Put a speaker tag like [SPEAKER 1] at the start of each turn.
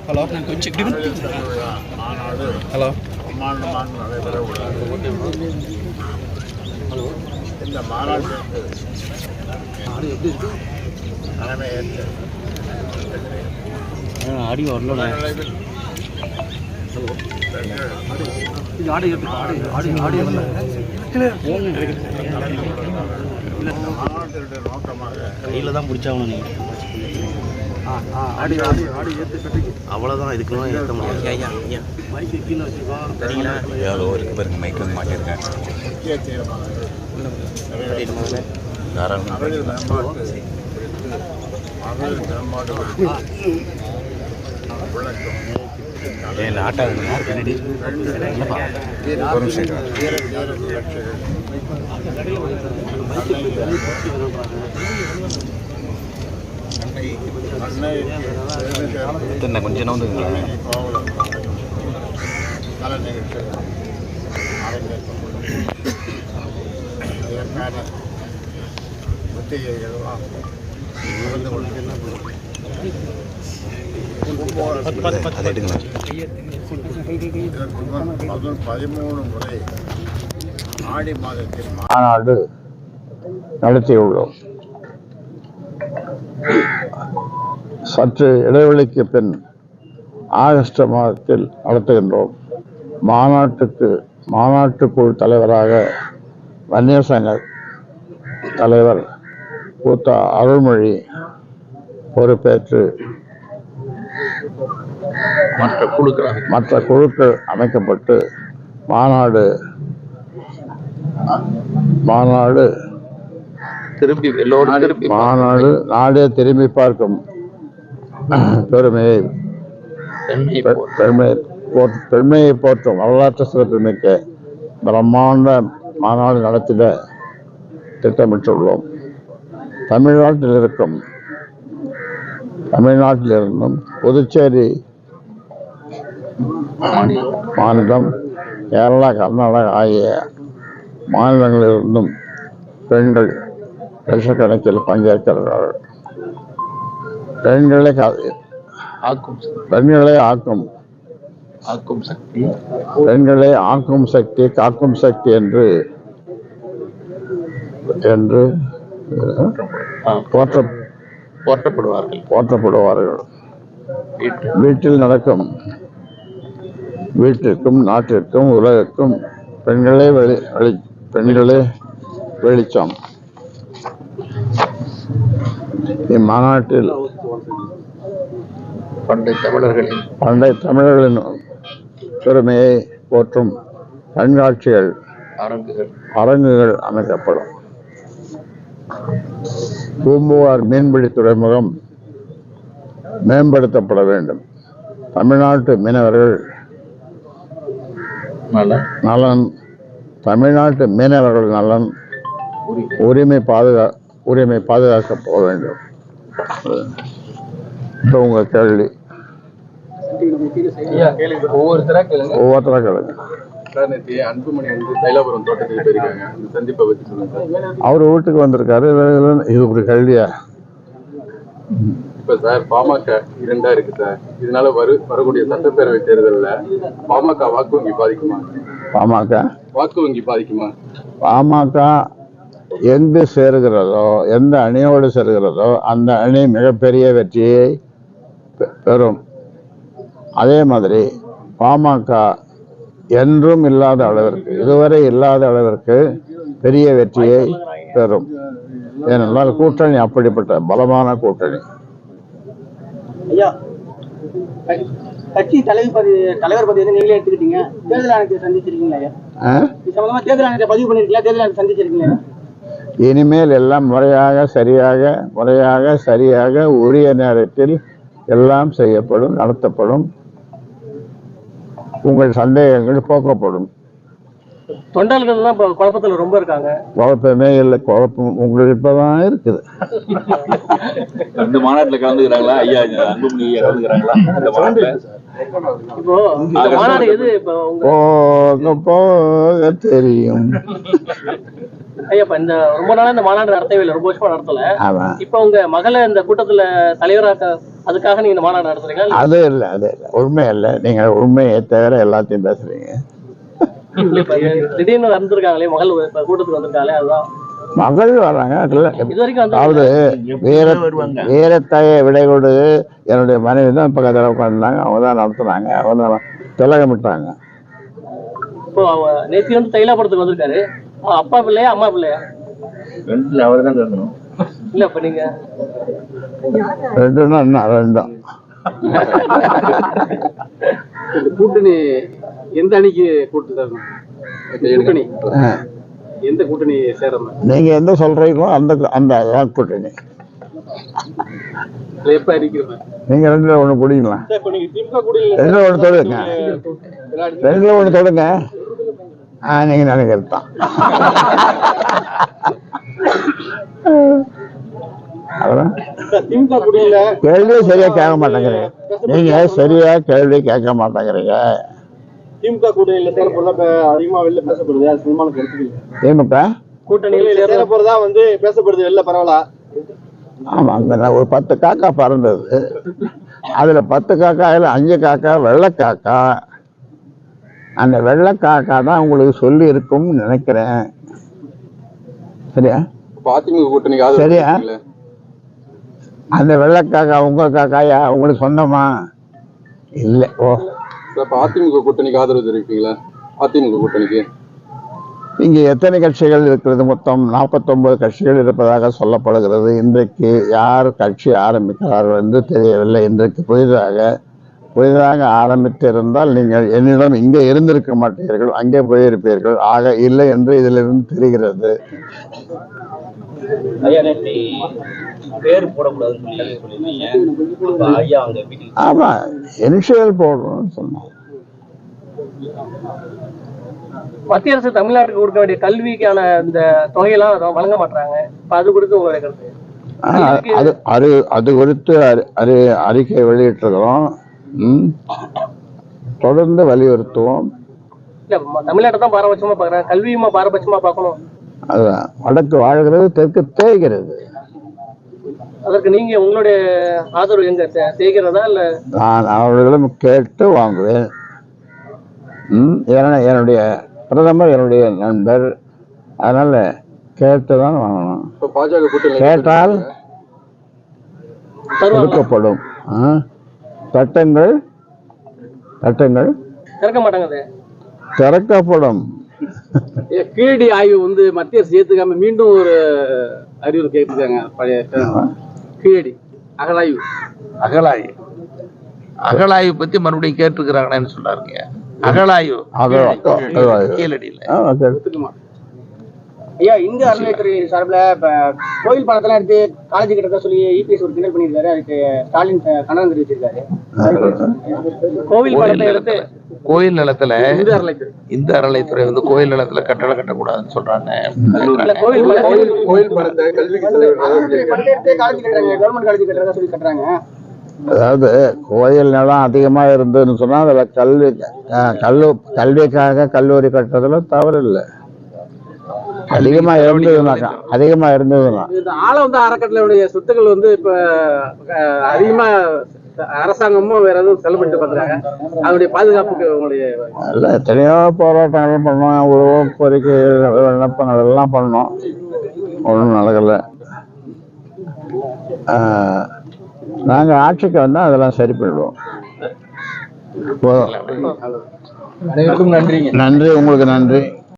[SPEAKER 1] Hello நான் கொஞ்சம்
[SPEAKER 2] மாநாடு
[SPEAKER 1] ஹலோ
[SPEAKER 2] பிரம்மாண்டமாக நடைபெற உள்ளது. இந்த மாநாட்டிற்கு தலைமையேற்று
[SPEAKER 1] ஆடி வரல
[SPEAKER 2] அளவில் மாநாட்டினுடைய நோக்கமாக
[SPEAKER 1] கையில் தான் பிடிச்சாகணும் நீங்கள்
[SPEAKER 3] அவ்வளோதான் இதுக்குலாம் ஏற்ற
[SPEAKER 1] எவ்வளோ இருக்கு பாருங்க மைக் வந்து மாட்டியிருக்கேன்
[SPEAKER 2] முக்கிய தீர்மானங்கள்
[SPEAKER 1] தாராளமாக
[SPEAKER 2] மகளிர் மேம்பாட்டு மகளிர் மேம்பாடு விளக்கம்
[SPEAKER 1] ஏன் ஆட்டாதுங்க பின்னாடி ஒரு நிமிஷம்
[SPEAKER 2] வீர விளக்குகள்
[SPEAKER 1] என்ன கொஞ்சம் நவுந்துங்களா
[SPEAKER 2] கலை நிகழ்ச்சிகள் அரங்கேற்றப்படும். இதற்கான ஒத்திகைகள்லாம் நடந்து கொண்டிருக்கிறது.
[SPEAKER 1] அதை எடுங்க
[SPEAKER 2] இதற்கு முன் 13 முறை ஆடி மாதத்தில் மாநாடு நடத்தியுள்ளோம். சற்று இடைவெளிக்கு பின் ஆகஸ்ட் மாதத்தில் நடத்துகின்றோம். மாநாட்டுக்குழு தலைவராக வன்னியர் சங்க தலைவர் கூத்தா அருள்மொழி பொறுப்பேற்று மற்ற குழுக்கள் அமைக்கப்பட்டு மாநாடு நாடே திரும்பி பார்க்கும் பெருமையை போற்றும் வரலாற்று சிறப்புமிக்க பிரம்மாண்ட மாநாடு நடத்திட திட்டமிட்டுள்ளோம். தமிழ்நாட்டிலிருந்தும் புதுச்சேரி மாநிலம், கேரளா, கர்நாடகா ஆகிய மாநிலங்களிலிருந்தும் பெண்கள் லட்சக்கணக்கில் பங்கேற்கிறார்கள். பெண்களை ஆக்கும் சக்தி காக்கும் சக்தி என்று போற்றப்படுவார்கள். வீட்டிற்கும் நாட்டிற்கும் உலகிற்கும் பெண்களே வெளிச்சம். இம்மாநாட்டில் பண்டை தமிழர்களின் பெருமையை போற்றும் கண்காட்சிகள், அரங்குகள் அமைக்கப்படும். பூம்புகார் மீன்பிடி துறைமுகம் மேம்படுத்தப்பட வேண்டும். தமிழ்நாட்டு மீனவர்கள் நலன் உரிமை பாதுகாக்கப்பட வேண்டும். இப்போ உங்க கேள்வி ஒவ்வொருத்தரா கேளுங்க.
[SPEAKER 4] அன்புமணி தைலாபுரம் தோட்டத்துக்கு போயிருக்காங்க. சந்திப்பை பத்தி சொல்லுங்க.
[SPEAKER 2] அவர் வீட்டுக்கு வந்திருக்காரு. இது ஒரு கேள்வியா?
[SPEAKER 4] இப்ப சார் பாமக 2 இருக்கு சார். இதனால வரக்கூடிய சட்டப்பேரவை தேர்தலில் பாமக வாக்கு வங்கி பாதிக்குமா?
[SPEAKER 2] பாமக எங்கு சேருகிறதோ, எந்த அணியோடு சேருகிறதோ அந்த அணி மிகப்பெரிய வெற்றியை பெறும். அதே மாதிரி பாமக என்றும் இல்லாத அளவிற்கு, இதுவரை இல்லாத அளவிற்கு பெரிய வெற்றியை பெறும். ஏனென்றால் கூட்டணி அப்படிப்பட்ட பலமான கூட்டணி.
[SPEAKER 5] கட்சி தலைவர் பதவி வந்து நீங்களே எடுத்துக்கிட்டீங்க. தேர்தல் ஆணையத்தை சந்திச்சிருக்கீங்களா? தேர்தல் ஆணையத்தை பதிவு பண்ணிருக்கீங்களா? தேர்தல் ஆணையத்தை சந்திச்சிருக்கீங்களா?
[SPEAKER 2] இனிமேல் எல்லாம் முறையாக சரியாக உரிய நேரத்தில் எல்லாம் செய்யப்படும், நடத்தப்படும். உங்கள் சந்தேகங்கள் போக்கப்படும்.
[SPEAKER 5] தொண்டர்கள் எல்லாம் குழப்பத்தில் ரொம்ப இருக்காங்க.
[SPEAKER 2] குழப்பமே இல்லை. குழப்பம் உங்களுக்கு இப்பதான் இருக்குது.
[SPEAKER 4] இந்த மாநாட்டில் கலந்துக்கிறாங்களா? ஐயா அன்புமணி கலந்துக்கிறாங்களா?
[SPEAKER 5] இப்போ இந்த மாநாடு எது?
[SPEAKER 2] போக தெரியும்.
[SPEAKER 5] ஐயா இப்ப இந்த ரொம்ப நாளா இந்த மாநாடு நடத்தவே இல்லை, ரொம்ப வருஷமா நடத்தல.
[SPEAKER 2] ஆமா,
[SPEAKER 5] இப்ப உங்க மகளை இந்த கூட்டத்துல தலைவராக அதுக்காக நீங்க இந்த மாநாடு நடத்துறீங்களா?
[SPEAKER 2] அது இல்லை, அது இல்லை, உண்மை இல்லை. நீங்க உண்மையை தவிர எல்லாத்தையும் பேசுறீங்க.
[SPEAKER 5] திடீர்னு வந்திருக்காங்களே மகள் கூட்டத்துக்கு வந்திருக்காங்களே, அதுதான்.
[SPEAKER 2] மகள் வர்றாங்க,
[SPEAKER 5] இது வரைக்கும்
[SPEAKER 2] அதாவது வீரத்தாயை விடை கொடு என்னுடைய மனைவி தான் இப்போ கதையில் உட்காந்துருந்தாங்க, அவங்க தான் நடத்துனாங்க, அவங்க தான் திலகமிட்டாங்க.
[SPEAKER 5] இப்போ நேற்று வந்து தைலாபுரத்துக்கு வந்திருக்காரு. அப்பா பிள்ளையா அம்மா பிள்ளையா?
[SPEAKER 1] ரெண்டுல அவர் தான் கேட்கணும்.
[SPEAKER 5] இல்ல இப்ப நீங்க
[SPEAKER 2] ரெண்டுன்னா என்ன ரெண்டும்
[SPEAKER 5] கூட்டணி எந்த அணிக்கு கூட்டணி எந்த கூட்டணி சேரணும்?
[SPEAKER 2] நீங்க எந்த சொல்றீங்களோ அந்த அந்த கூட்டணி.
[SPEAKER 5] எப்ப அறிக்கிறேன்
[SPEAKER 2] நீங்க ரெண்டுல ஒண்ணு குடிக்கலாம், ரெண்டுல ஒண்ணு தொடுங்க, ரெண்டுல ஒண்ணு தொடுங்க. நீங்க நினைக்கிறது தான். கேள்வியே சரியா கேட்க மாட்டேங்கிறீங்க, நீங்க சரியா கேள்வி கேட்க மாட்டேங்கிறீங்க.
[SPEAKER 5] திமுக கூட்டணியில சேர போறதா அதிகமா வெளில பேசப்படுது, அது சினிமாவுக்கு எடுத்துக்கல.
[SPEAKER 2] திமுக
[SPEAKER 5] கூட்டணியில சேர போறதா வந்து பேசப்படுது வெளில, பரவாயில்ல.
[SPEAKER 2] ஆமா, அங்க ஒரு 10 காக்கா பறந்தது, அதுல 10 காக்காயில 5 காக்கா வெள்ளை காக்கா. அந்த வெள்ளை காக்கா தான் உங்களுக்கு சொல்லி இருக்கும்னு நினைக்கிறேன். சரியா?
[SPEAKER 4] அதிமுக கூட்டணிக்கு
[SPEAKER 2] சரியா? அந்த வெள்ளை காக்கா உங்க காக்காயா, உங்களுக்கு சொந்தமா? இல்ல. ஓ,
[SPEAKER 4] அதிமுக கூட்டணிக்கு ஆதரவு தெரிவிப்பீங்களா? அதிமுக கூட்டணிக்கு
[SPEAKER 2] இங்கே எத்தனை கட்சிகள் இருக்கிறது? மொத்தம் 49 கட்சிகள் இருப்பதாக சொல்லப்படுகிறது. இன்றைக்கு யார் கட்சி ஆரம்பிக்கிறார்கள் என்று தெரியவில்லை. இன்றைக்கு புதிதாக ஆரம்பித்திருந்தால் நீங்கள் என்னிடம் இங்கே இருந்திருக்க மாட்டீர்கள், அங்கே போயிருப்பீர்கள். ஆக இல்லை என்று இதிலிருந்து தெரிகிறது. ஆமா, இனிஷியல் போடணும்னு சொன்னாங்க.
[SPEAKER 5] மத்திய அரசு தமிழ்நாட்டுக்கு கொடுக்க வேண்டிய கல்விக்கான இந்த தொகையெல்லாம் வழங்க மாட்டாங்க. அது குறித்து உங்களுடைய கருத்து?
[SPEAKER 2] அது குறித்து அறிக்கை வெளியிட்டிருக்கிறோம். தொடர்ந்து வலியுறுத்துவோம்.
[SPEAKER 5] இல்ல தமிழ்நாட்டை தான் பாரபட்சமா பாக்குறாங்க, கல்வியுமா பாரபட்சமா பார்க்கணும்.
[SPEAKER 2] அதுதான், வடக்கு வாழ்கிறது, தெற்கு தேய்கிறது.
[SPEAKER 5] அதற்கு நீங்க உங்களுடைய ஆதரவு எங்க தேய்கிறதா? இல்ல
[SPEAKER 2] நான் அவர்களிடம் கேட்டு வாங்குவேன். ஏன்னா என்னுடைய பிரதமர் என்னுடைய நண்பர், அதனால கேட்டுதான் வாங்கணும். கேட்டால் கொடுக்கப்படும். சட்டங்கள்
[SPEAKER 5] திறக்க மாட்டாங்க,
[SPEAKER 2] திறக்கப்படும்.
[SPEAKER 5] கீழடி ஆய்வு வந்து மத்திய அரசு ஏத்துக்காம மீண்டும் ஒரு அறிவுரை கேட்டுருக்காங்க. பழைய கீழடி
[SPEAKER 6] அகழாய்வு பத்தி மறுபடியும் கேட்டுருக்கிறாங்கன்னு சொன்னாருங்க. அகழாய்வு கீழடியில.
[SPEAKER 5] ஐயா, இந்திய அறநிலையத்துறை சார்பில் இப்ப கோயில் பணத்தெல்லாம் எடுத்து காலேஜ் கிட்ட சொல்லி இபிஎஸ் ஒரு கிண்டல் பண்ணியிருக்காரு. அதுக்கு ஸ்டாலின் கண்டனம் தெரிவிச்சிருக்காரு. கோவில் பணத்தை எடுத்து
[SPEAKER 6] கோயில் நிலத்துல இந்த அறநிலையத்துறை வந்து கோயில் நிலத்துல கட்டடம் கட்டக்கூடாதுன்னு சொல்றாங்க.
[SPEAKER 5] கவர்மெண்ட் காலேஜ் கட்டுறதா சொல்லி கட்டுறாங்க.
[SPEAKER 2] அதாவது கோயில் நிலம் அதிகமா இருந்ததுன்னு சொன்னா அதுல கல்விக்காக கல்லூரி கட்டுறதுல தவறு இல்லை. அதிகமா இருந்ததுன்னா
[SPEAKER 5] ஆள வந்து அறக்கட்டளையுடைய சொத்துக்கள் வந்து இப்ப அதிகமா அரசாங்கமும் வேற எதுவும் செலவு பண்ணிட்டு பாக்குறாங்க. அதனுடைய பாதுகாப்புக்கு உங்களுடைய
[SPEAKER 2] எத்தனையோ போராட்டங்கள் பண்ணோம், உழவு கோரிக்கை விண்ணப்பங்கள் எல்லாம் பண்ணோம், ஒன்றும் நடக்கல. நாங்க ஆட்சிக்கு வந்தா அதெல்லாம் சரி பண்ணிடுவோம்.
[SPEAKER 5] அனைவருக்கும் நன்றிங்க.
[SPEAKER 2] நன்றி, உங்களுக்கு நன்றி.